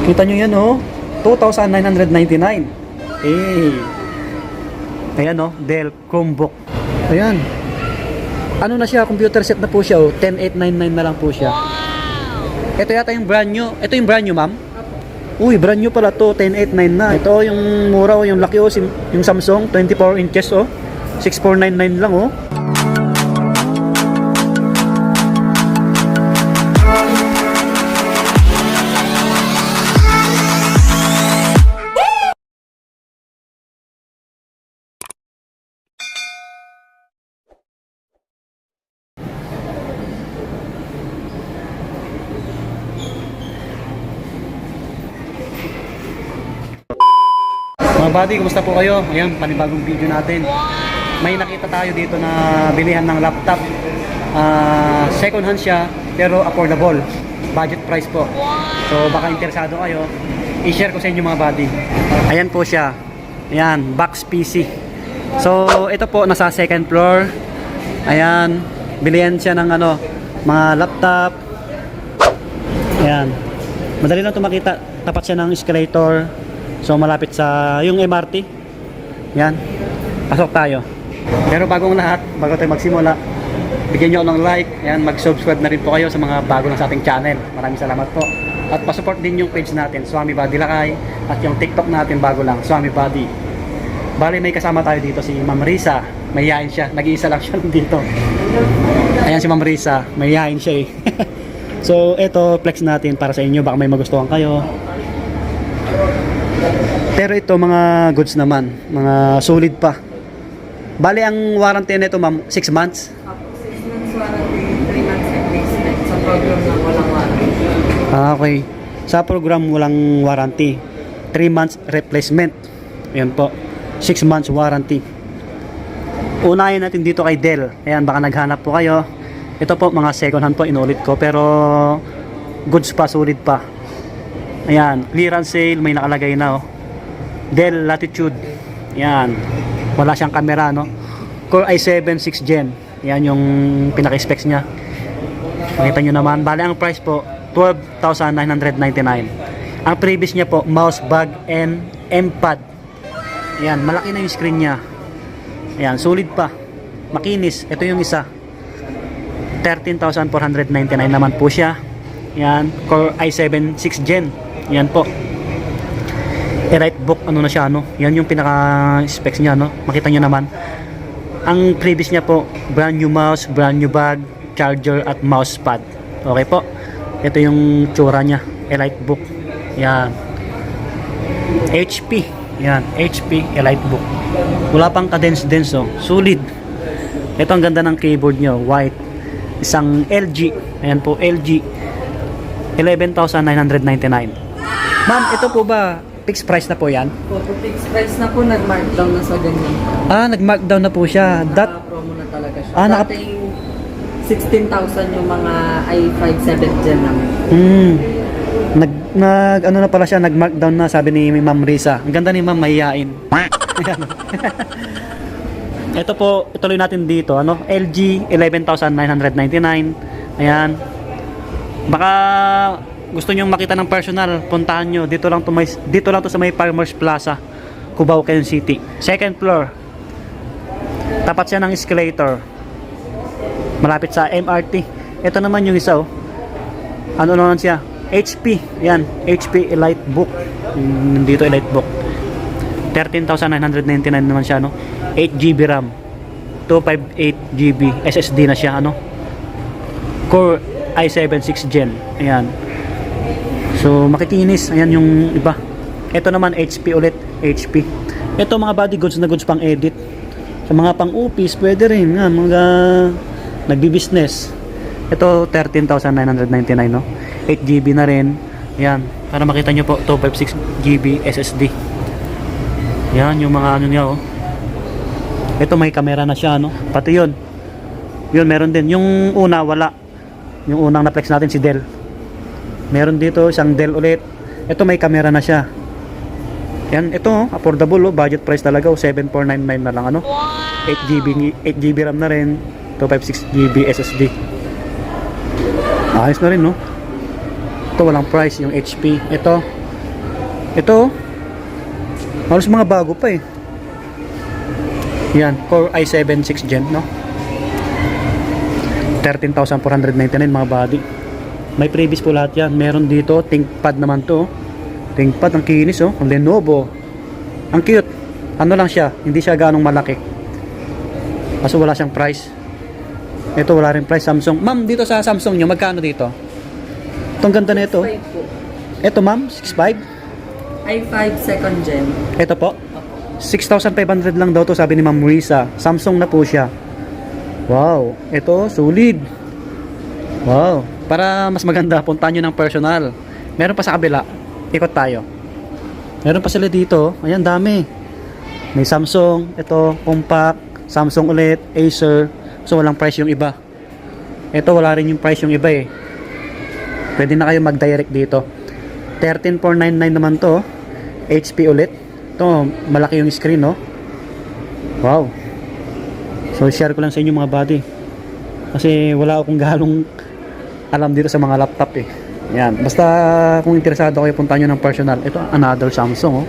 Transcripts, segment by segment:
Kita nyo yan oh. 2,999. Eh. Ayan oh, Dell Chromebook. Ayan. Ano na siya, computer set na po siya oh. 10,899 na lang po siya. Ito yata yung brand new. Ito yung brand new, ma'am? Uy, brand new pala to. 10,899 na. Ito yung mura oh, yung laki oh, yung Samsung 24 inches oh. 6,499 lang oh. Mga buddy, kumusta po kayo? Ayan, panibagong video natin. May nakita tayo dito na bilihan ng laptop. Second hand siya, pero affordable. Budget price po. So baka interesado kayo, i-share ko sa inyo mga buddy. Ayan po siya. Ayan, box PC. So ito po, nasa second floor. Ayan, bilihan siya ng ano, mga laptop. Ayan. Madali lang ito makita. Tapat siya ng escalator. So malapit sa yung MRT. Yan. Pasok tayo. Pero bagong lahat, bago tayo magsimula, bigyan nyo ako ng like. Yan, mag-subscribe na rin po kayo sa mga bago lang sa ating channel. Maraming salamat po. At pasupport din yung page natin, Swami Body Lakay. At yung TikTok natin bago lang, Swami Body. Bali may kasama tayo dito si Ma'am Risa. Mahihain siya. Nag-iisa lang siya dito. Ayan si Ma'am Risa. Mahihain siya eh. So ito, flex natin para sa inyo. Baka may magustuhan kayo. Pero ito mga goods naman, mga solid pa. Bali ang warranty nito ma'am, 6 months? 6 months warranty, 3 months replacement. Sa program na walang warranty. Okay. Sa program walang warranty. 3 months replacement. Ayan po. 6 months warranty. Unahin natin dito kay Dell. Ayan, baka naghanap po kayo. Ito po mga second hand po, inulit ko. Pero goods pa, solid pa. Ayan, clearance sale, may nakalagay na oh. Dell Latitude. Yan. Wala siyang camera no. Core i7 6th Gen. Yan yung pinaka-specs niya. Makita nyo naman. Bale ang price po 12,999. Ang previous niya po mouse bag and M-pad. Yan, malaki na yung screen niya. Yan, solid pa. Makinis. Ito yung isa. 13,499 naman po siya. Yan, Core i7 6th Gen. Yan po. EliteBook ano na siya no. Yan yung pinaka specs niya no. Makita niyo naman. Ang previous niya po, brand new mouse, brand new bag, charger at mouse pad. Okay po. Ito yung tsura niya, EliteBook. Yan. HP. Yan, HP EliteBook. Wala pang ka-dense oh. Solid. Ito ang ganda ng keyboard niya, white. Isang LG. Ayan po, LG. 11,999. Ma'am, ito po ba fixed price na po yan? Opo, fixed price na po, nag-markdown na sa ganyan. Nag-markdown na po siya. Naka-promo na talaga siya. Dating 16,000 yung mga i5 7th Gen namin. Ano na pala siya, nag-markdown na, sabi ni Ma'am Risa. Ang ganda ni Ma'am, mahihain. Ito po, ituloy natin dito, ano? LG 11,999. Ayan. Baka gusto niyo makita ng personal, puntahan nyo. Dito lang to sa may Farmers Plaza, Cubao, Quezon City. Second floor. Tapat siya ng escalator. Malapit sa MRT. Ito naman yung isa oh. Ano naman siya? HP. Yan, HP EliteBook. Dito EliteBook. 13,999 naman siya no. 8GB RAM. 258GB SSD na siya ano. Core i7 6th Gen. Ayan. So makikinis. Ayan yung iba. Ito naman HP ulit. HP. Ito mga body goods na goods pang edit. Sa mga pang office pwede rin nga. Mga nagbi-business. Ito 13,999 no. 8GB na rin. Ayan. Para makita nyo po 256GB SSD. Ayan yung mga ano niya oh. Ito may camera na siya no. Pati yun. Yun meron din. Yung una wala. Yung unang na-flex natin si Dell. Meron dito isang Dell ulit. Ito may camera na siya. Yan, ito affordable oh, budget price talaga oh, 7,499 na lang ano. 8GB RAM na rin, 256GB SSD. Ayos na rin no. Ito walang price yung HP. Ito Ito, halos mga bago pa eh. Yan, Core i7 6th Gen, no? 13,499 mga body. May previous po lahat yan. Meron dito, ThinkPad naman to. ThinkPad, ang kinis oh. Lenovo. Ang cute. Ano lang siya, hindi siya ganong malaki. Kaso wala siyang price. Ito wala rin price, Samsung. Ma'am, dito sa Samsung nyo, magkano dito? Itong ganda na ito. 5 po. Ito ma'am, 6.5. i5 second gen. Ito po, Opo. 6,500 lang daw to, sabi ni Ma'am Risa. Samsung na po siya. Wow, ito, solid. Wow, para mas maganda, puntahan nyo ng personal. Meron pa sa kabila, ikot tayo. Meron pa sila dito, ayan, dami. May Samsung, ito, compact, Samsung ulit, Acer. So walang price yung iba. Ito wala rin yung price yung iba eh. Pwede na kayo mag-direct dito. 13,499 naman to. HP ulit. Ito, malaki yung screen, no? Wow. So share ko lang sa inyo mga buddy. Kasi wala akong galong alam dito sa mga laptop eh. Yan. Basta kung interesado kayo, punta nyo ng personal. Ito, another Samsung, oh.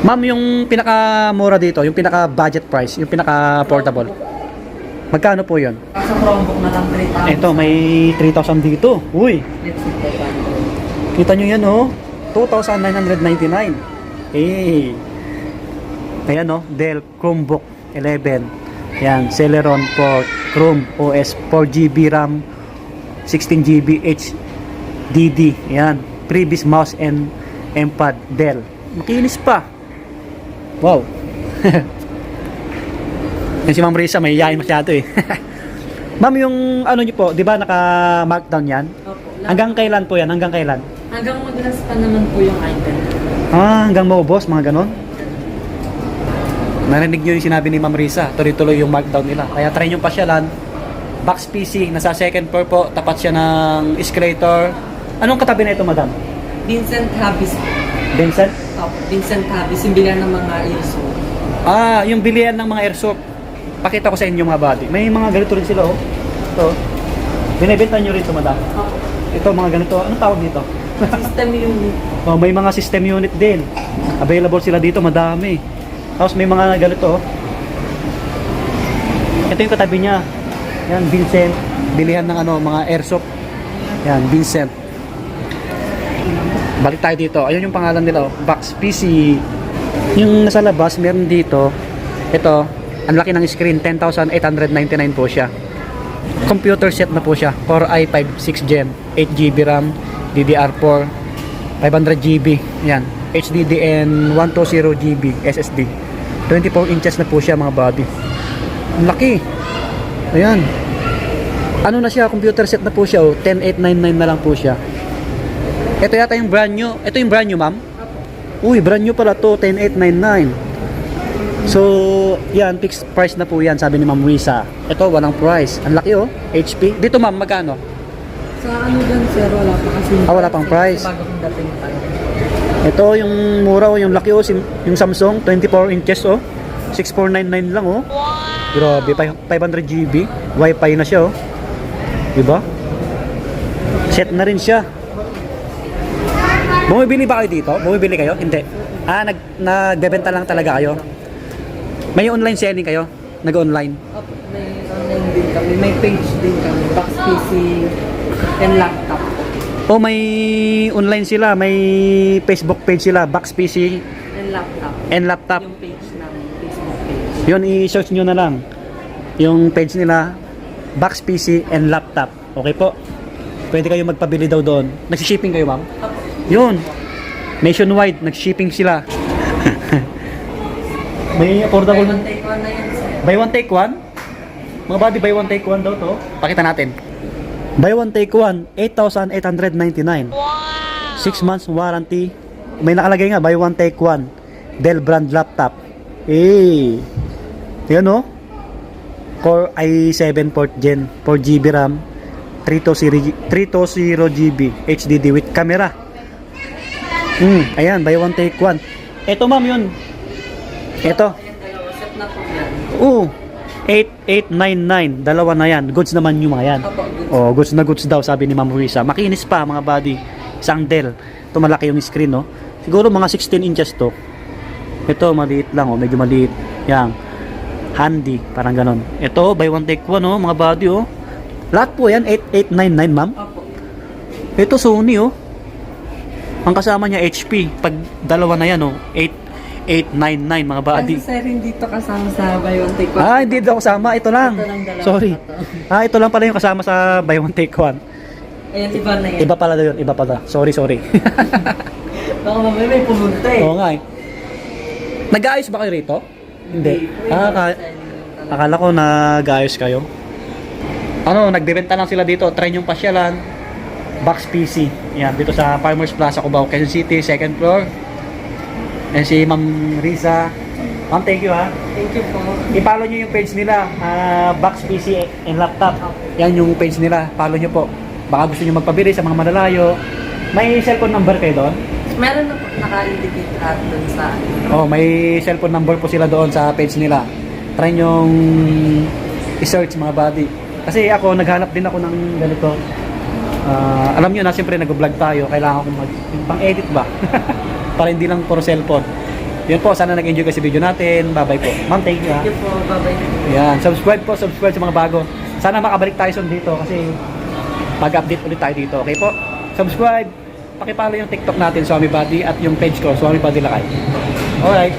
Ma'am, yung pinaka-mura dito, yung pinaka-budget price, yung pinaka-portable. Magkano po yun? Sa Chromebook na lang 3,000. Ito, may 3,000 dito. Uy, Let's see po paano. kita nyo yan, oh. 2,999. Eh. Ayan, oh. Dell Chromebook 11. Yan, Celeron Port Chrome OS 4GB RAM, 16GB HDD. Yan, previous mouse and M-pad Dell. Makinis pa. Wow. Yan si Ma'am Risa, may yain masyado eh. Ma'am, yung ano nyo po, di ba naka-markdown yan? Opo. Hanggang kailan po yan? Hanggang kailan? Hanggang mag-last pa naman po yung item. Ah, hanggang maubos, mga ganon? Narinig nyo yung sinabi ni Ma'am Risa, tuloy-tuloy yung markdown nila. Kaya try nyo pasyalan. Box PC, nasa second floor po, tapat siya ng escalator. Anong katabi na ito, madam? Vincent Habis. Vincent? Opo. Vincent Habis. Yung bilang ng mga ISO. Ah, yung bilihan ng mga airsoft. Pakita ko sa inyo mga body. May mga ganito rin sila, oh. Ito. Binibenta nyo rin ito, madam. Opo. Ito, mga ganito. Anong tawag dito? System yung Oh, may mga system unit din. Available sila dito, madami. Tapos may mga ganito, oh. Ito yung katabi niya. Yan, Vincent. Bilihan ng ano, mga airsoft. Yan, Vincent. Balik tayo dito. Ayun yung pangalan nila, oh. Box PC. Yung nasa labas, meron dito. Ito, ang laki ng screen. 10,899 po siya. Computer set na po siya. Core i5 6th Gen. 8GB RAM. DDR4. 500GB. Yan. HDD and 120GB SSD. 24 inches na po siya mga body. Ang laki. Ayan. Ano na siya? Computer set na po siya. Oh. 10,899 na lang po siya. Ito yata yung brand new. Ito yung brand new, ma'am? Uy, brand new pala to. 10,899. So, yan. Fixed price na po yan. Sabi ni Ma'am Risa. Ito, walang price. Ang laki oh. HP. Dito ma'am, magkano? sa ano dyan sir, wala pa kasi. Wala pang price. Bago kong dating pa. Ito yung mura oh. Yung laki oh. Yung Samsung. 24 inches oh. 6,499 lang oh. Grabe. 500GB. Wi-Fi na siya oh. Diba? Set na rin siya. Bumibili ba kayo dito? Bumibili kayo? Hindi. Ah, nagbebenta lang talaga kayo? May online selling kayo? Nag-online? Opo, may online din kami. May page din kami. Box PC and laptop. O may online sila, may Facebook page sila, Box PC And laptop. and laptop. Yung page namin, Facebook page. Yun, i-search nyo na lang. Yung page nila, Box PC and laptop. Okay po? Pwede kayo magpabili daw doon. Nagsishipping kayo, ma'am? Opo. Yun. Nationwide, nagshipping sila. May affordable Buy one, take one na yan sir. Buy one take one? Mga buddy, buy one take one daw to. Pakita natin. Buy one take one, 8,899. 6 months warranty. May nakalagay nga, buy one take one. Dell brand laptop. Eh. Yan oh. Core i7 4th Gen, 4GB RAM, 320GB HDD with camera. Ayan, buy one take one. Ito ma'am yun. Ito. Ayan, dalawa set na po yan. Oo. 8,899. Dalawa na yan. Goods naman yung mga yan. Opo, good. Oh, goods na goods daw sabi ni Ma'am Risa. Makinis pa mga buddy. Isang Dell. Ito malaki yung screen no. Siguro mga 16 inches to. Ito, maliit lang, oh. Medyo maliit. Yan. Handy, parang ganon. Ito, buy one take one, oh, mga body, oh. Lahat po yan, 8899, ma'am. Opo. Ito, Sony, oh. Ang kasama niya, HP. Pag dalawa na yan, oh, 8899, mga body. Kasi sir, hindi to kasama sa buy one take one. Hindi daw kasama. Ito lang. Ito lang, dalawa Sorry. pa to. Ito lang pala yung kasama sa buy one take one. Ayan, iba na yan. Iba pala yun, iba pala. Sorry. Baka mamaya may pumunta eh. Oo nga eh. Nag-aayos ba kayo rito? Hindi. Akala ko nag-aayos kayo. Nagbebenta lang sila dito. Try yung pasyalan. Box PC. Yan, dito sa Farmers Plaza, Cubao, Quezon City, second floor. And si Ma'am Riza. Ma'am, thank you ha. Thank you po. I-follow nyo yung page nila. Box PC and Laptop. Yan yung page nila. Follow nyo po. Baka gusto nyo magpabili sa mga malalayo. May cellphone number kayo doon? Meron na po naka-indicate at dun sa May cellphone number po sila doon sa page nila. Try nyong i-search mga buddy. Kasi ako, naghanap din ako ng ganito. Alam nyo na, siyempre nag-vlog tayo. Kailangan ko pang-edit ba? Para hindi lang puro cellphone. Yun po, sana nag-enjoy kayo sa video natin. Bye-bye po. Ma'am, thank you ha. Thank you po. Bye-bye. Yan, subscribe sa mga bago. Sana makabalik tayo dito kasi mag-update ulit tayo dito. Okay po? Subscribe. Pakipalo yung TikTok natin, Swami Buddy, at yung page ko, Swami Buddy Lakay. Alright.